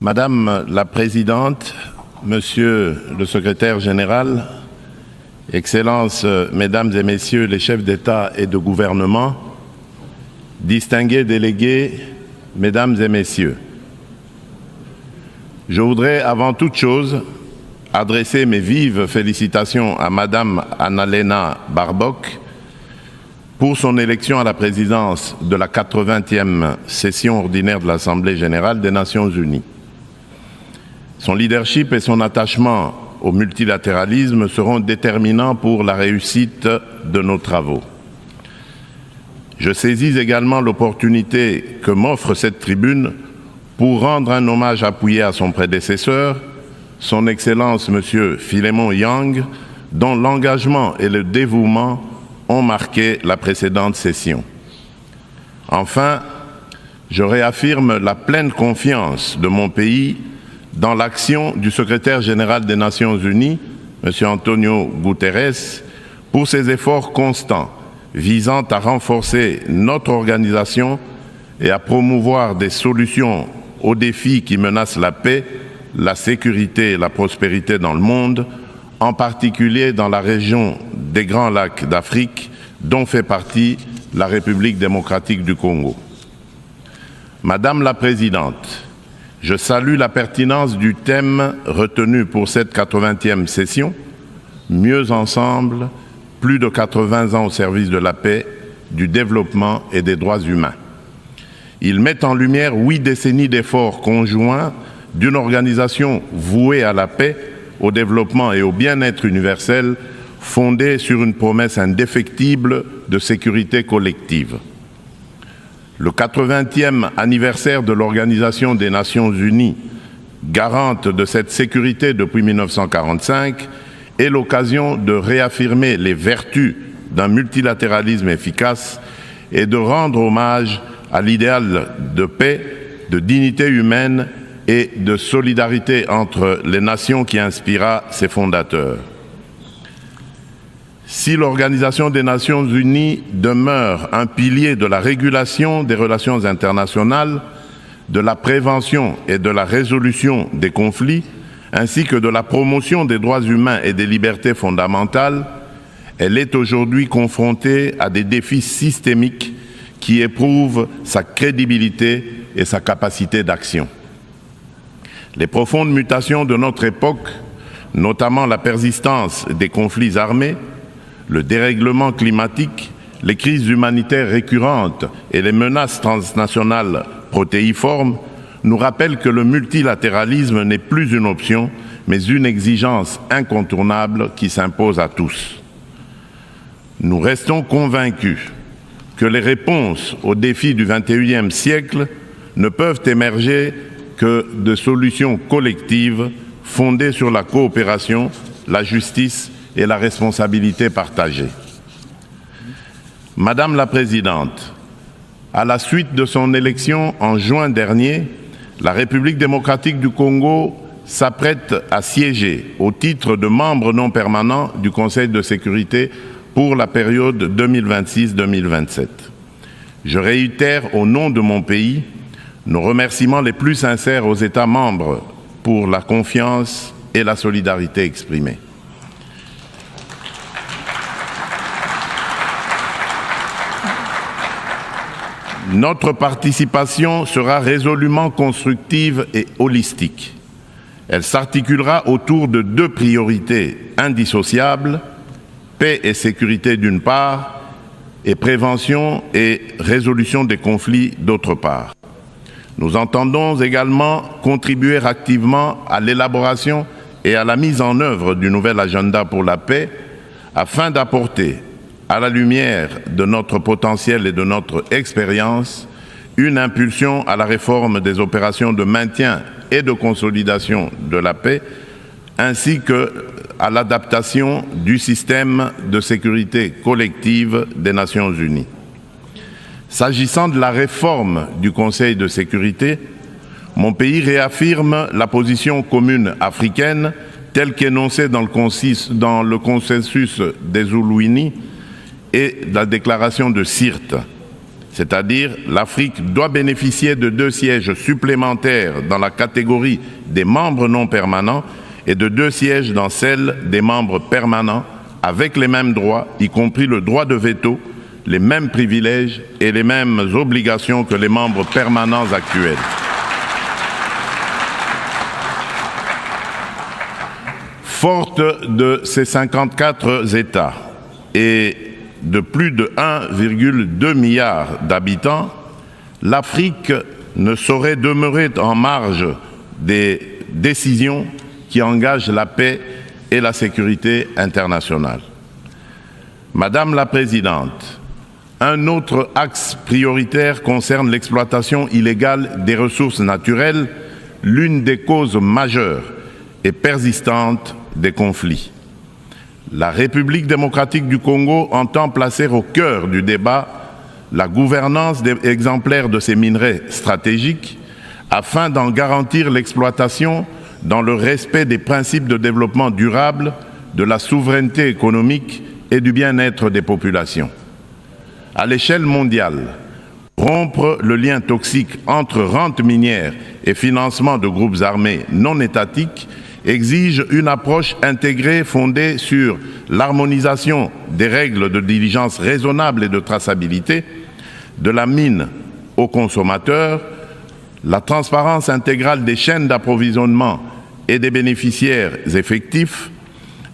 Madame la Présidente, Monsieur le Secrétaire général, Excellences, Mesdames et Messieurs les chefs d'État et de gouvernement, distingués délégués, Mesdames et Messieurs, je voudrais avant toute chose adresser mes vives félicitations à Madame Annalena Baerbock pour son élection à la présidence de la 80e session ordinaire de l'Assemblée générale des Nations unies. Son leadership et son attachement au multilatéralisme seront déterminants pour la réussite de nos travaux. Je saisis également l'opportunité que m'offre cette tribune pour rendre un hommage appuyé à son prédécesseur, son Excellence M. Philémon Yang, dont l'engagement et le dévouement ont marqué la précédente session. Enfin, je réaffirme la pleine confiance de mon pays dans l'action du secrétaire général des Nations unies, M. Antonio Guterres, pour ses efforts constants visant à renforcer notre organisation et à promouvoir des solutions aux défis qui menacent la paix, la sécurité et la prospérité dans le monde, en particulier dans la région des Grands Lacs d'Afrique, dont fait partie la République démocratique du Congo. Madame la Présidente, je salue la pertinence du thème retenu pour cette 80e session, Mieux ensemble, plus de 80 ans au service de la paix, du développement et des droits humains. Il met en lumière 8 décennies d'efforts conjoints d'une organisation vouée à la paix, au développement et au bien-être universel, fondée sur une promesse indéfectible de sécurité collective. Le 80e anniversaire de l'Organisation des Nations Unies, garante de cette sécurité depuis 1945, est l'occasion de réaffirmer les vertus d'un multilatéralisme efficace et de rendre hommage à l'idéal de paix, de dignité humaine et de solidarité entre les nations qui inspira ses fondateurs. Si l'Organisation des Nations Unies demeure un pilier de la régulation des relations internationales, de la prévention et de la résolution des conflits, ainsi que de la promotion des droits humains et des libertés fondamentales, elle est aujourd'hui confrontée à des défis systémiques qui éprouvent sa crédibilité et sa capacité d'action. Les profondes mutations de notre époque, notamment la persistance des conflits armés, le dérèglement climatique, les crises humanitaires récurrentes et les menaces transnationales protéiformes nous rappellent que le multilatéralisme n'est plus une option, mais une exigence incontournable qui s'impose à tous. Nous restons convaincus que les réponses aux défis du XXIe siècle ne peuvent émerger que de solutions collectives fondées sur la coopération, la justice et la responsabilité partagée. Madame la Présidente, à la suite de son élection en juin dernier, la République démocratique du Congo s'apprête à siéger au titre de membre non permanent du Conseil de sécurité pour la période 2026-2027. Je réitère au nom de mon pays nos remerciements les plus sincères aux États membres pour la confiance et la solidarité exprimées. Notre participation sera résolument constructive et holistique. Elle s'articulera autour de 2 priorités indissociables, paix et sécurité d'une part, et prévention et résolution des conflits d'autre part. Nous entendons également contribuer activement à l'élaboration et à la mise en œuvre du nouvel agenda pour la paix afin d'apporter, à la lumière de notre potentiel et de notre expérience, une impulsion à la réforme des opérations de maintien et de consolidation de la paix, ainsi qu'à l'adaptation du système de sécurité collective des Nations unies. S'agissant de la réforme du Conseil de sécurité, mon pays réaffirme la position commune africaine telle qu'énoncée dans le consensus des Zuluini et la déclaration de Sirte. c'est-à-dire l'Afrique doit bénéficier de 2 sièges supplémentaires dans la catégorie des membres non permanents et de 2 sièges dans celle des membres permanents, avec les mêmes droits, y compris le droit de veto, les mêmes privilèges et les mêmes obligations que les membres permanents actuels. Forte de ces 54 États et de plus de 1,2 milliard d'habitants, l'Afrique ne saurait demeurer en marge des décisions qui engagent la paix et la sécurité internationale. Madame la Présidente, un autre axe prioritaire concerne l'exploitation illégale des ressources naturelles, l'une des causes majeures et persistantes des conflits. La République démocratique du Congo entend placer au cœur du débat la gouvernance exemplaire de ces minerais stratégiques afin d'en garantir l'exploitation dans le respect des principes de développement durable, de la souveraineté économique et du bien-être des populations. À l'échelle mondiale, rompre le lien toxique entre rente minière et financement de groupes armés non étatiques exige une approche intégrée fondée sur l'harmonisation des règles de diligence raisonnable et de traçabilité, de la mine aux consommateurs, la transparence intégrale des chaînes d'approvisionnement et des bénéficiaires effectifs,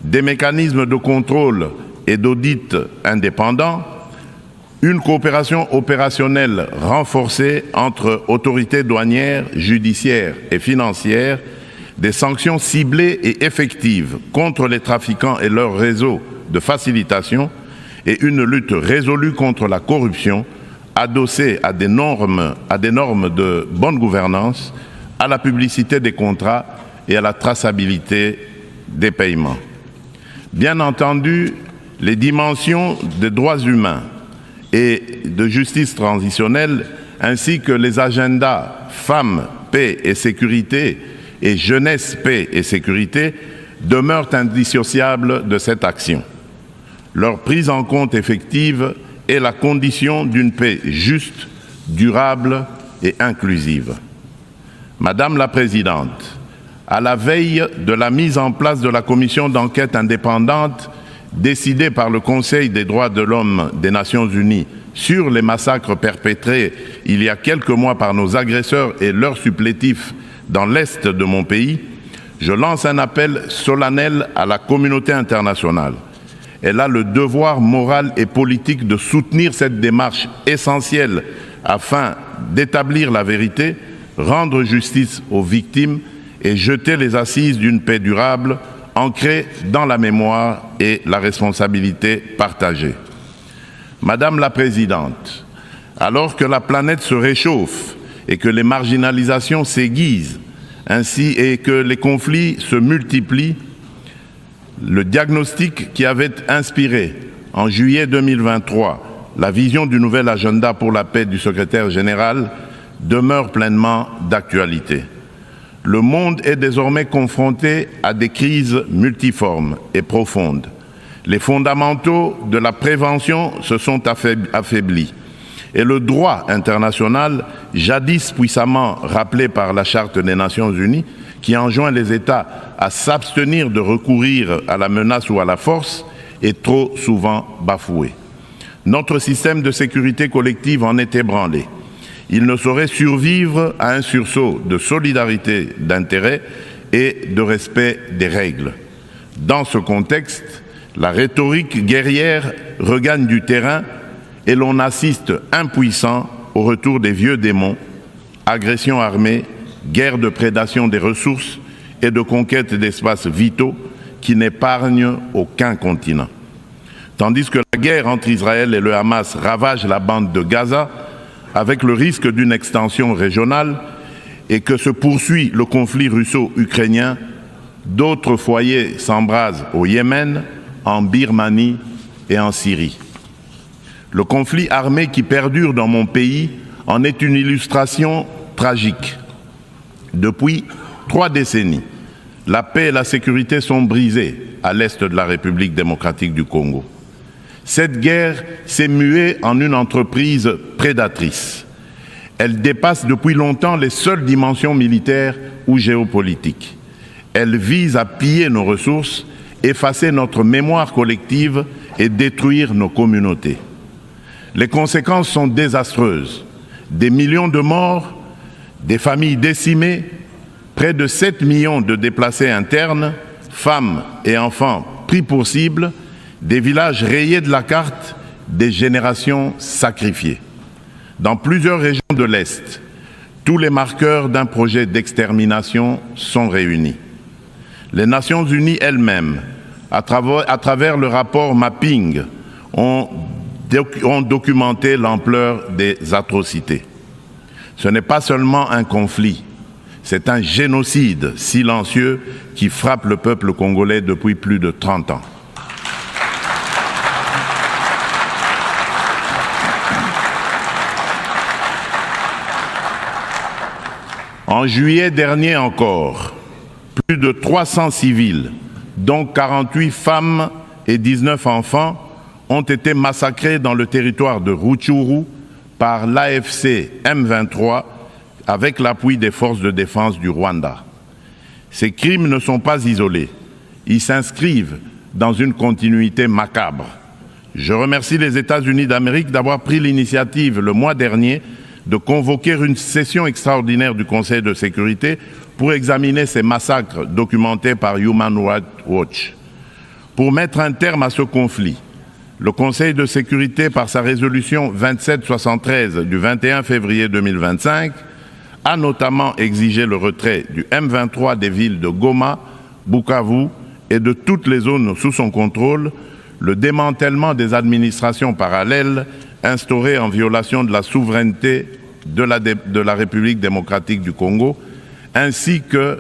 des mécanismes de contrôle et d'audit indépendants, une coopération opérationnelle renforcée entre autorités douanières, judiciaires et financières, des sanctions ciblées et effectives contre les trafiquants et leurs réseaux de facilitation et une lutte résolue contre la corruption adossée à des normes de bonne gouvernance, à la publicité des contrats et à la traçabilité des paiements. Bien entendu, les dimensions des droits humains et de justice transitionnelle ainsi que les agendas femmes, paix et sécurité et jeunesse, paix et sécurité demeurent indissociables de cette action. Leur prise en compte effective est la condition d'une paix juste, durable et inclusive. Madame la Présidente, à la veille de la mise en place de la commission d'enquête indépendante décidée par le Conseil des droits de l'homme des Nations Unies sur les massacres perpétrés il y a quelques mois par nos agresseurs et leurs supplétifs dans l'Est de mon pays, je lance un appel solennel à la communauté internationale. Elle a le devoir moral et politique de soutenir cette démarche essentielle afin d'établir la vérité, rendre justice aux victimes et jeter les assises d'une paix durable ancrée dans la mémoire et la responsabilité partagée. Madame la Présidente, alors que la planète se réchauffe et que les marginalisations s'aiguisent, ainsi et que les conflits se multiplient, le diagnostic qui avait inspiré en juillet 2023 la vision du nouvel agenda pour la paix du secrétaire général demeure pleinement d'actualité. Le monde est désormais confronté à des crises multiformes et profondes. Les fondamentaux de la prévention se sont affaiblis. Et le droit international, jadis puissamment rappelé par la Charte des Nations Unies, qui enjoint les États à s'abstenir de recourir à la menace ou à la force, est trop souvent bafoué. Notre système de sécurité collective en est ébranlé. Il ne saurait survivre à un sursaut de solidarité d'intérêt et de respect des règles. Dans ce contexte, la rhétorique guerrière regagne du terrain et l'on assiste impuissant au retour des vieux démons, agressions armées, guerre de prédation des ressources et de conquête d'espaces vitaux qui n'épargnent aucun continent. Tandis que la guerre entre Israël et le Hamas ravage la bande de Gaza, avec le risque d'une extension régionale, et que se poursuit le conflit russo-ukrainien, d'autres foyers s'embrasent au Yémen, en Birmanie et en Syrie. Le conflit armé qui perdure dans mon pays en est une illustration tragique. Depuis 3 décennies, la paix et la sécurité sont brisées à l'est de la République démocratique du Congo. Cette guerre s'est muée en une entreprise prédatrice. Elle dépasse depuis longtemps les seules dimensions militaires ou géopolitiques. Elle vise à piller nos ressources, effacer notre mémoire collective et détruire nos communautés. Les conséquences sont désastreuses. Des millions de morts, des familles décimées, près de 7 millions de déplacés internes, femmes et enfants pris pour cible, des villages rayés de la carte, des générations sacrifiées. Dans plusieurs régions de l'Est, tous les marqueurs d'un projet d'extermination sont réunis. Les Nations Unies elles-mêmes, à travers le rapport Mapping, ont documenté l'ampleur des atrocités. Ce n'est pas seulement un conflit, c'est un génocide silencieux qui frappe le peuple congolais depuis plus de 30 ans. En juillet dernier encore, plus de 300 civils, dont 48 femmes et 19 enfants, ont été massacrés dans le territoire de Rutshuru par l'AFC M23 avec l'appui des forces de défense du Rwanda. Ces crimes ne sont pas isolés, ils s'inscrivent dans une continuité macabre. Je remercie les États-Unis d'Amérique d'avoir pris l'initiative le mois dernier de convoquer une session extraordinaire du Conseil de sécurité pour examiner ces massacres documentés par Human Rights Watch. Pour mettre un terme à ce conflit, le Conseil de sécurité, par sa résolution 2773 du 21 février 2025, a notamment exigé le retrait du M23 des villes de Goma, Bukavu et de toutes les zones sous son contrôle, le démantèlement des administrations parallèles instaurées en violation de la souveraineté de la République démocratique du Congo, ainsi que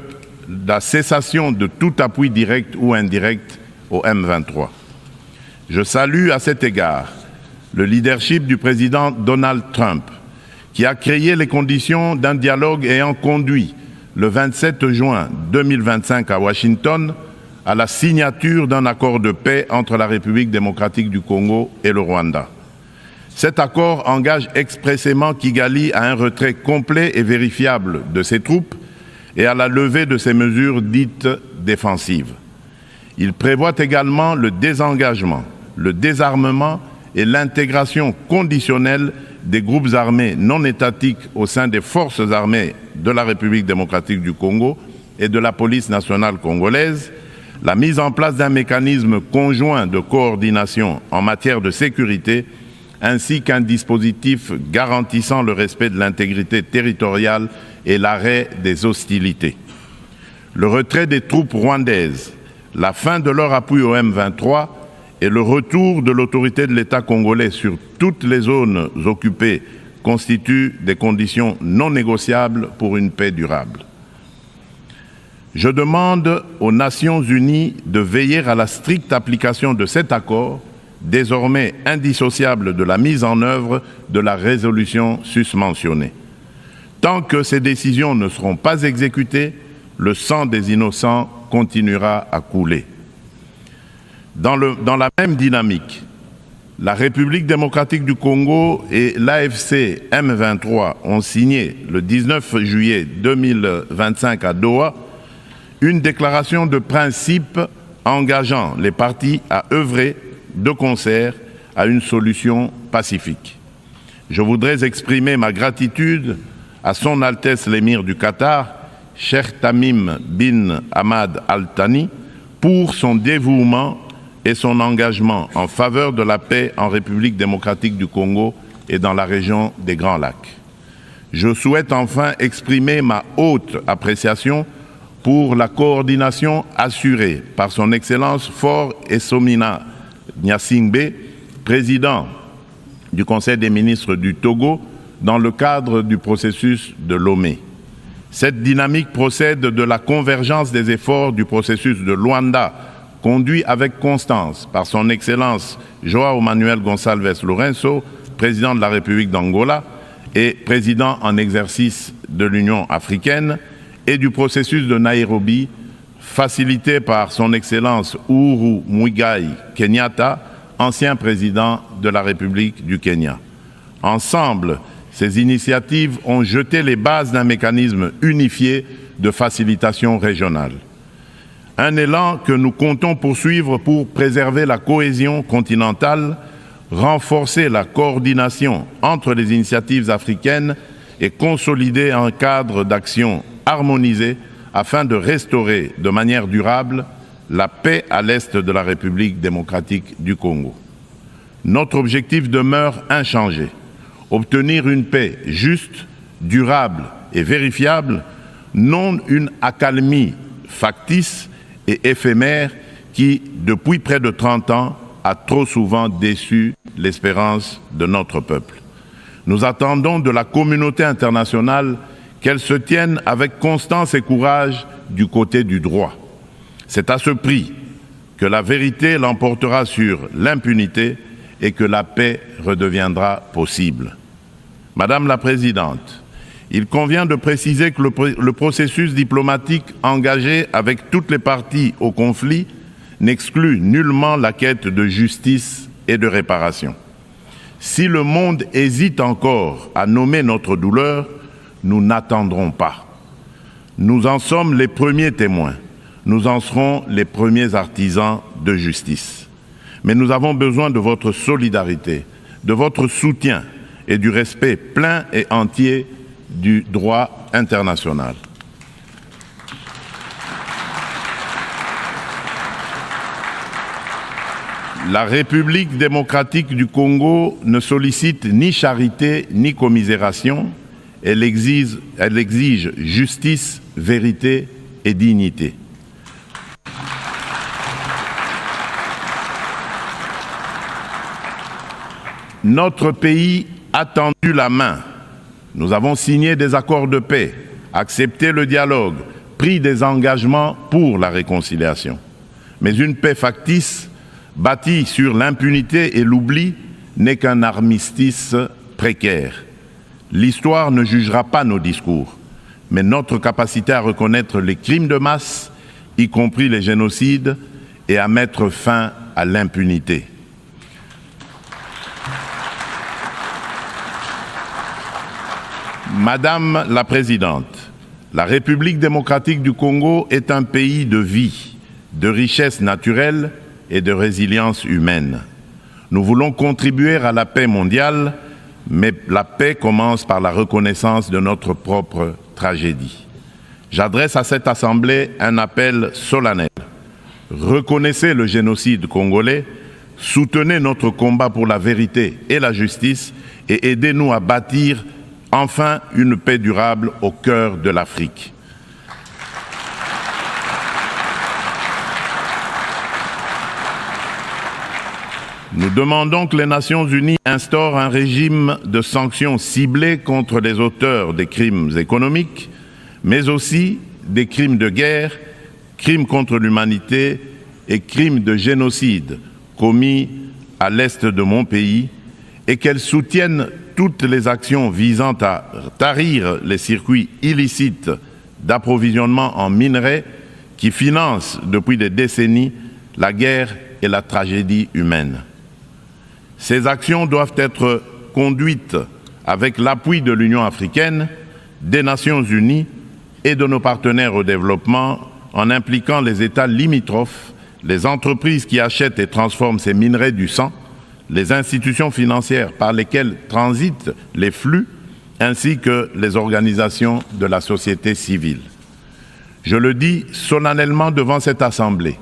la cessation de tout appui direct ou indirect au M23. Je salue à cet égard le leadership du président Donald Trump, qui a créé les conditions d'un dialogue ayant conduit le 27 juin 2025 à Washington à la signature d'un accord de paix entre la République démocratique du Congo et le Rwanda. Cet accord engage expressément Kigali à un retrait complet et vérifiable de ses troupes et à la levée de ses mesures dites défensives. Il prévoit également le désengagement, le désarmement et l'intégration conditionnelle des groupes armés non étatiques au sein des forces armées de la République démocratique du Congo et de la police nationale congolaise, la mise en place d'un mécanisme conjoint de coordination en matière de sécurité, ainsi qu'un dispositif garantissant le respect de l'intégrité territoriale et l'arrêt des hostilités. Le retrait des troupes rwandaises, la fin de leur appui au M23 et le retour de l'autorité de l'État congolais sur toutes les zones occupées constituent des conditions non négociables pour une paix durable. Je demande aux Nations Unies de veiller à la stricte application de cet accord, désormais indissociable de la mise en œuvre de la résolution susmentionnée. Tant que ces décisions ne seront pas exécutées, le sang des innocents continuera à couler. Dans la même dynamique, la République démocratique du Congo et l'AFC M23 ont signé le 19 juillet 2025 à Doha une déclaration de principe engageant les parties à œuvrer de concert à une solution pacifique. Je voudrais exprimer ma gratitude à Son Altesse l'Émir du Qatar, Cheikh Tamim bin Hamad Al Thani, pour son dévouement et son engagement en faveur de la paix en République démocratique du Congo et dans la région des Grands Lacs. Je souhaite enfin exprimer ma haute appréciation pour la coordination assurée par son Excellence Faure Essomina Gnassingbé, président du Conseil des ministres du Togo, dans le cadre du processus de Lomé. Cette dynamique procède de la convergence des efforts du processus de Luanda, conduit avec constance par son Excellence João Manuel Gonçalves Lourenço, président de la République d'Angola et président en exercice de l'Union africaine, et du processus de Nairobi, facilité par son Excellence Uhuru Muigai Kenyatta, ancien président de la République du Kenya. Ensemble, ces initiatives ont jeté les bases d'un mécanisme unifié de facilitation régionale. Un élan que nous comptons poursuivre pour préserver la cohésion continentale, renforcer la coordination entre les initiatives africaines et consolider un cadre d'action harmonisé afin de restaurer de manière durable la paix à l'est de la République démocratique du Congo. Notre objectif demeure inchangé: obtenir une paix juste, durable et vérifiable, non une accalmie factice et éphémère qui, depuis près de 30 ans, a trop souvent déçu l'espérance de notre peuple. Nous attendons de la communauté internationale qu'elle se tienne avec constance et courage du côté du droit. C'est à ce prix que la vérité l'emportera sur l'impunité et que la paix redeviendra possible. Madame la Présidente, il convient de préciser que le processus diplomatique engagé avec toutes les parties au conflit n'exclut nullement la quête de justice et de réparation. Si le monde hésite encore à nommer notre douleur, nous n'attendrons pas. Nous en sommes les premiers témoins. Nous en serons les premiers artisans de justice. Mais nous avons besoin de votre solidarité, de votre soutien et du respect plein et entier du droit international. La République démocratique du Congo ne sollicite ni charité ni commisération. Elle exige justice, vérité et dignité. Notre pays a tendu la main. Nous avons signé des accords de paix, accepté le dialogue, pris des engagements pour la réconciliation. Mais une paix factice, bâtie sur l'impunité et l'oubli, n'est qu'un armistice précaire. L'histoire ne jugera pas nos discours, mais notre capacité à reconnaître les crimes de masse, y compris les génocides, et à mettre fin à l'impunité. Madame la Présidente, la République démocratique du Congo est un pays de vie, de richesse naturelle et de résilience humaine. Nous voulons contribuer à la paix mondiale, mais la paix commence par la reconnaissance de notre propre tragédie. J'adresse à cette Assemblée un appel solennel. Reconnaissez le génocide congolais, soutenez notre combat pour la vérité et la justice et aidez-nous à bâtir enfin une paix durable au cœur de l'Afrique. Nous demandons que les Nations Unies instaurent un régime de sanctions ciblées contre les auteurs des crimes économiques, mais aussi des crimes de guerre, crimes contre l'humanité et crimes de génocide commis à l'est de mon pays, et qu'elles soutiennent toutes les actions visant à tarir les circuits illicites d'approvisionnement en minerais qui financent depuis des décennies la guerre et la tragédie humaine. Ces actions doivent être conduites avec l'appui de l'Union africaine, des Nations unies et de nos partenaires au développement, en impliquant les États limitrophes, les entreprises qui achètent et transforment ces minerais du sang, les institutions financières par lesquelles transitent les flux, ainsi que les organisations de la société civile. Je le dis solennellement devant cette Assemblée,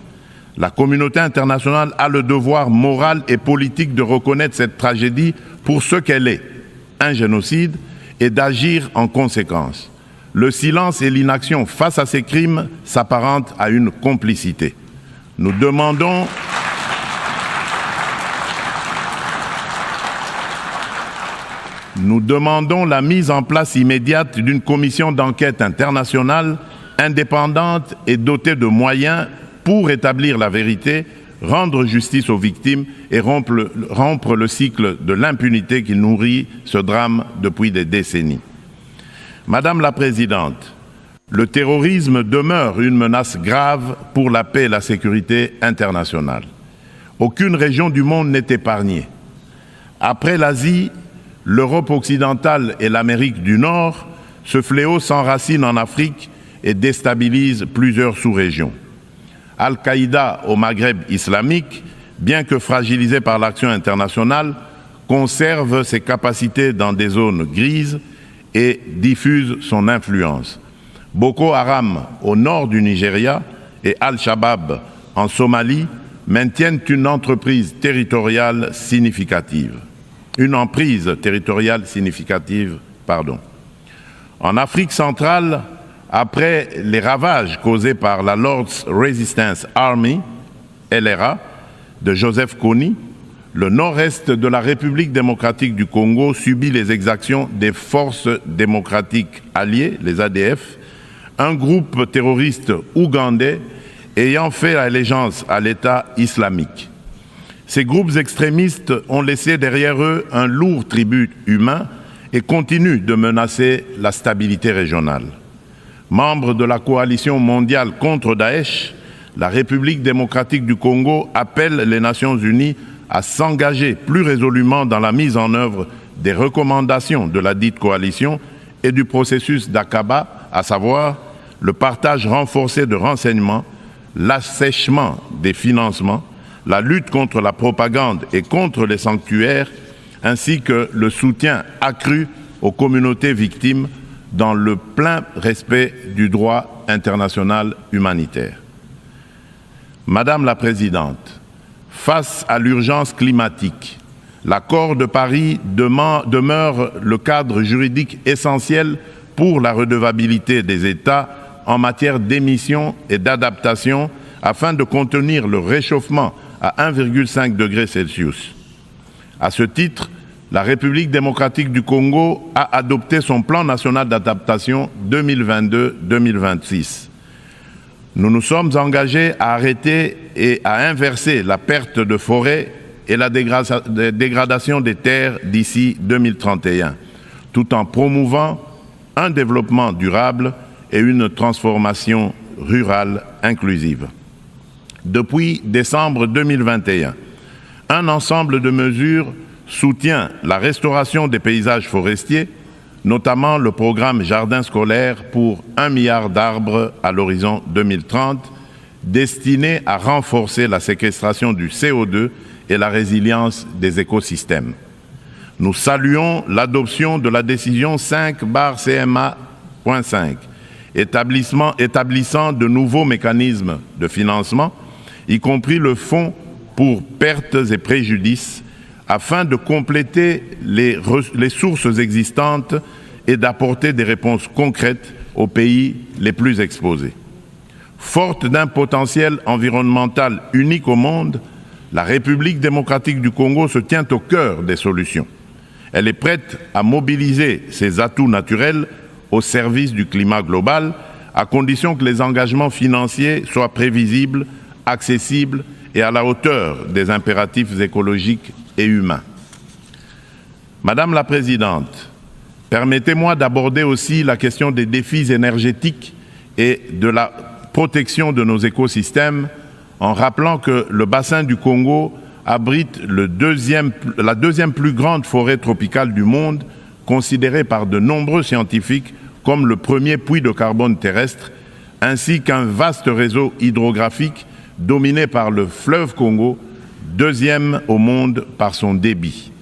la communauté internationale a le devoir moral et politique de reconnaître cette tragédie pour ce qu'elle est, un génocide, et d'agir en conséquence. Le silence et l'inaction face à ces crimes s'apparentent à une complicité. Nous demandons la mise en place immédiate d'une commission d'enquête internationale indépendante et dotée de moyens pour établir la vérité, rendre justice aux victimes et rompre le cycle de l'impunité qui nourrit ce drame depuis des décennies. Madame la Présidente, le terrorisme demeure une menace grave pour la paix et la sécurité internationale. Aucune région du monde n'est épargnée. Après l'Asie, l'Europe occidentale et l'Amérique du Nord, ce fléau s'enracine en Afrique et déstabilise plusieurs sous-régions. Al-Qaïda au Maghreb islamique, bien que fragilisé par l'action internationale, conserve ses capacités dans des zones grises et diffuse son influence. Boko Haram au nord du Nigeria et Al-Shabaab en Somalie maintiennent une emprise territoriale significative. En Afrique centrale, après les ravages causés par la Lord's Resistance Army, LRA, de Joseph Kony, le nord-est de la République démocratique du Congo subit les exactions des forces démocratiques alliées, les ADF, un groupe terroriste ougandais ayant fait allégeance à l'État islamique. Ces groupes extrémistes ont laissé derrière eux un lourd tribut humain et continuent de menacer la stabilité régionale. Membre de la coalition mondiale contre Daesh, la République démocratique du Congo appelle les Nations unies à s'engager plus résolument dans la mise en œuvre des recommandations de la dite coalition et du processus d'Aqaba, à savoir le partage renforcé de renseignements, l'assèchement des financements, la lutte contre la propagande et contre les sanctuaires, ainsi que le soutien accru aux communautés victimes dans le plein respect du droit international humanitaire. Madame la Présidente, face à l'urgence climatique, l'accord de Paris demeure le cadre juridique essentiel pour la redevabilité des États en matière d'émissions et d'adaptation afin de contenir le réchauffement à 1,5 degré Celsius. À ce titre, la République démocratique du Congo a adopté son plan national d'adaptation 2022-2026. Nous nous sommes engagés à arrêter et à inverser la perte de forêt et la dégradation des terres d'ici 2031, tout en promouvant un développement durable et une transformation rurale inclusive. Depuis décembre 2021, un ensemble de mesures soutient la restauration des paysages forestiers, notamment le programme Jardin scolaire pour 1 milliard d'arbres à l'horizon 2030, destiné à renforcer la séquestration du CO2 et la résilience des écosystèmes. Nous saluons l'adoption de la décision 5/CMA.5, établissant de nouveaux mécanismes de financement, y compris le fonds pour pertes et préjudices, afin de compléter les sources existantes et d'apporter des réponses concrètes aux pays les plus exposés. Forte d'un potentiel environnemental unique au monde, la République démocratique du Congo se tient au cœur des solutions. Elle est prête à mobiliser ses atouts naturels au service du climat global, à condition que les engagements financiers soient prévisibles, accessibles et à la hauteur des impératifs écologiques et humains. Madame la Présidente, permettez-moi d'aborder aussi la question des défis énergétiques et de la protection de nos écosystèmes en rappelant que le bassin du Congo abrite la deuxième plus grande forêt tropicale du monde, considérée par de nombreux scientifiques comme le premier puits de carbone terrestre, ainsi qu'un vaste réseau hydrographique dominé par le fleuve Congo, deuxième au monde par son débit.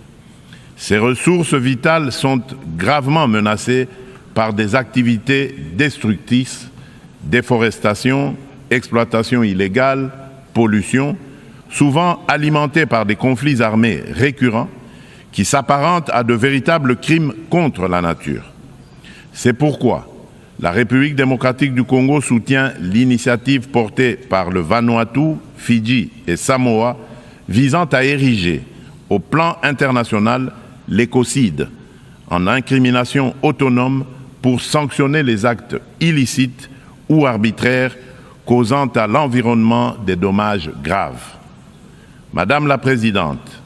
Ces ressources vitales sont gravement menacées par des activités destructrices, déforestation, exploitation illégale, pollution, souvent alimentées par des conflits armés récurrents qui s'apparentent à de véritables crimes contre la nature. C'est pourquoi la République démocratique du Congo soutient l'initiative portée par le Vanuatu, Fidji et Samoa visant à ériger au plan international l'écocide en incrimination autonome pour sanctionner les actes illicites ou arbitraires causant à l'environnement des dommages graves. Madame la Présidente,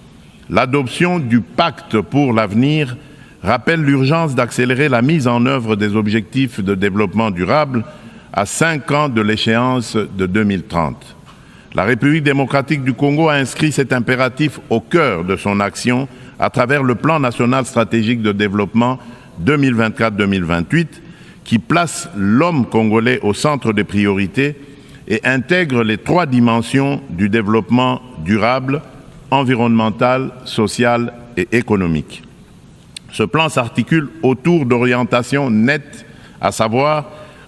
l'adoption du pacte pour l'avenir rappelle l'urgence d'accélérer la mise en œuvre des objectifs de développement durable à 5 ans de l'échéance de 2030. La République démocratique du Congo a inscrit cet impératif au cœur de son action à travers le plan national stratégique de développement 2024-2028 qui place l'homme congolais au centre des priorités et intègre les 3 dimensions du développement durable, environnemental, social et économique. Ce plan s'articule autour d'orientations nettes, à savoir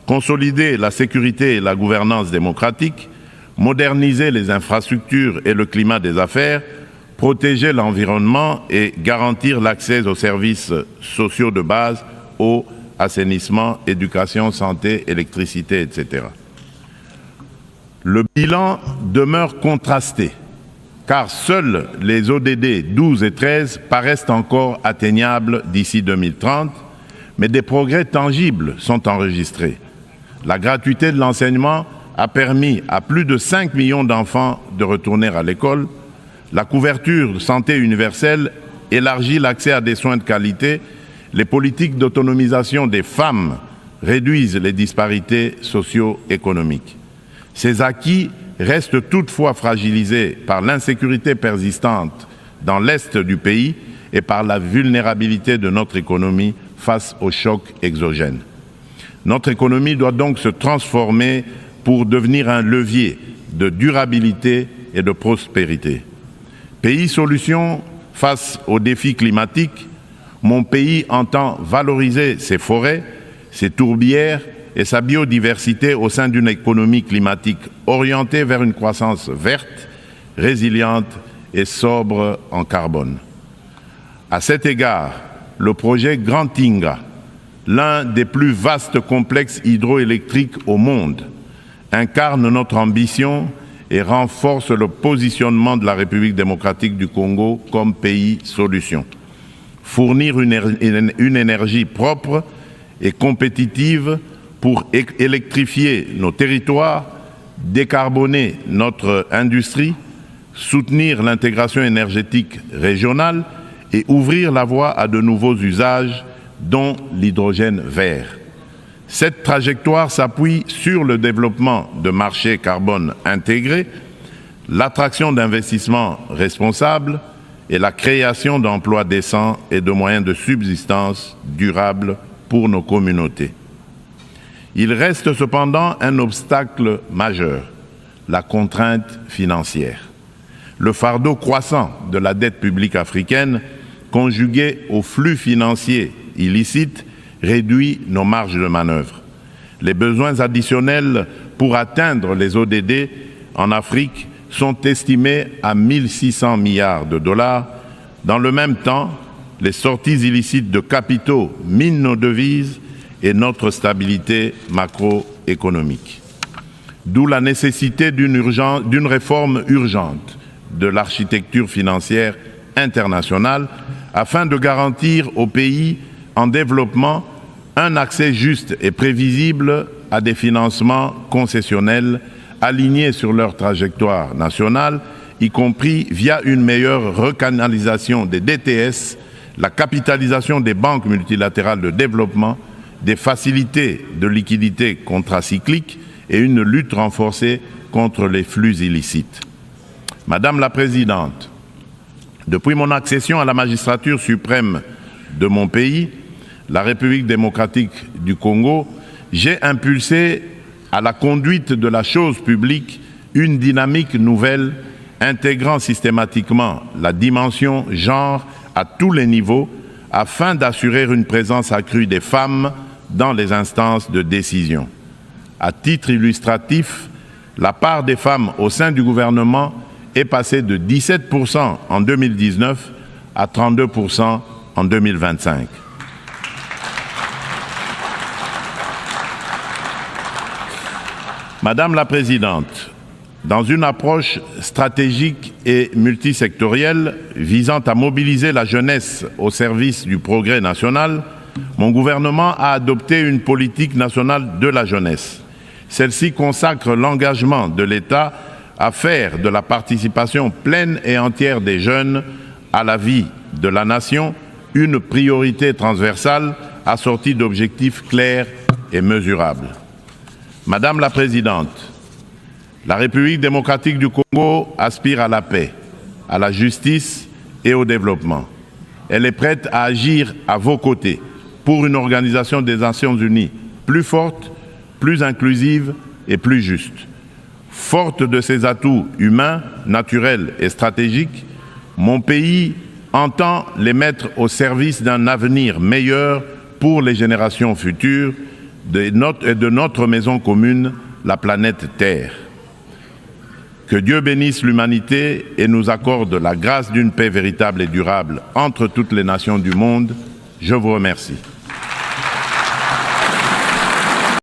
consolider la sécurité et la gouvernance démocratique, moderniser les infrastructures et le climat des affaires, protéger l'environnement et garantir l'accès aux services sociaux de base, eau, assainissement, éducation, santé, électricité, etc. Le bilan demeure contrasté, car seuls les ODD 12 et 13 paraissent encore atteignables d'ici 2030, mais des progrès tangibles sont enregistrés. La gratuité de l'enseignement a permis à plus de 5 millions d'enfants de retourner à l'école. La couverture de santé universelle élargit l'accès à des soins de qualité. Les politiques d'autonomisation des femmes réduisent les disparités socio-économiques. Ces acquis restent toutefois fragilisés par l'insécurité persistante dans l'est du pays et par la vulnérabilité de notre économie face aux chocs exogènes. Notre économie doit donc se transformer pour devenir un levier de durabilité et de prospérité. Pays solution face aux défis climatiques, mon pays entend valoriser ses forêts, ses tourbières et sa biodiversité au sein d'une économie climatique orientée vers une croissance verte, résiliente et sobre en carbone. À cet égard, le projet Grand Inga, l'un des plus vastes complexes hydroélectriques au monde, incarne notre ambition et renforce le positionnement de la République démocratique du Congo comme pays solution. Fournir une énergie propre et compétitive pour électrifier nos territoires, décarboner notre industrie, soutenir l'intégration énergétique régionale et ouvrir la voie à de nouveaux usages, dont l'hydrogène vert. Cette trajectoire s'appuie sur le développement de marchés carbone intégrés, l'attraction d'investissements responsables et la création d'emplois décents et de moyens de subsistance durables pour nos communautés. Il reste cependant un obstacle majeur, la contrainte financière. Le fardeau croissant de la dette publique africaine, conjugué aux flux financiers illicites, réduit nos marges de manœuvre. Les besoins additionnels pour atteindre les ODD en Afrique sont estimés à 1 600 milliards de dollars. Dans le même temps, les sorties illicites de capitaux minent nos devises et notre stabilité macroéconomique. D'où la nécessité d'une réforme urgente de l'architecture financière internationale afin de garantir aux pays en développement un accès juste et prévisible à des financements concessionnels alignés sur leur trajectoire nationale, y compris via une meilleure recanalisation des DTS, la capitalisation des banques multilatérales de développement, des facilités de liquidité contracycliques et une lutte renforcée contre les flux illicites. Madame la Présidente, depuis mon accession à la magistrature suprême de mon pays, la République démocratique du Congo, j'ai impulsé à la conduite de la chose publique une dynamique nouvelle intégrant systématiquement la dimension genre à tous les niveaux afin d'assurer une présence accrue des femmes dans les instances de décision. À titre illustratif, la part des femmes au sein du gouvernement est passée de 17% en 2019 à 32% en 2025. Madame la Présidente, dans une approche stratégique et multisectorielle visant à mobiliser la jeunesse au service du progrès national, mon gouvernement a adopté une politique nationale de la jeunesse. Celle-ci consacre l'engagement de l'État à faire de la participation pleine et entière des jeunes à la vie de la nation une priorité transversale assortie d'objectifs clairs et mesurables. Madame la Présidente, La République démocratique du Congo aspire à la paix, à la justice et au développement. Elle est prête à agir à vos côtés pour une organisation des Nations Unies plus forte, plus inclusive et plus juste. Forte de ses atouts humains, naturels et stratégiques, mon pays entend les mettre au service d'un avenir meilleur pour les générations futures et de notre maison commune, la planète Terre. Que Dieu bénisse l'humanité et nous accorde la grâce d'une paix véritable et durable entre toutes les nations du monde. Je vous remercie.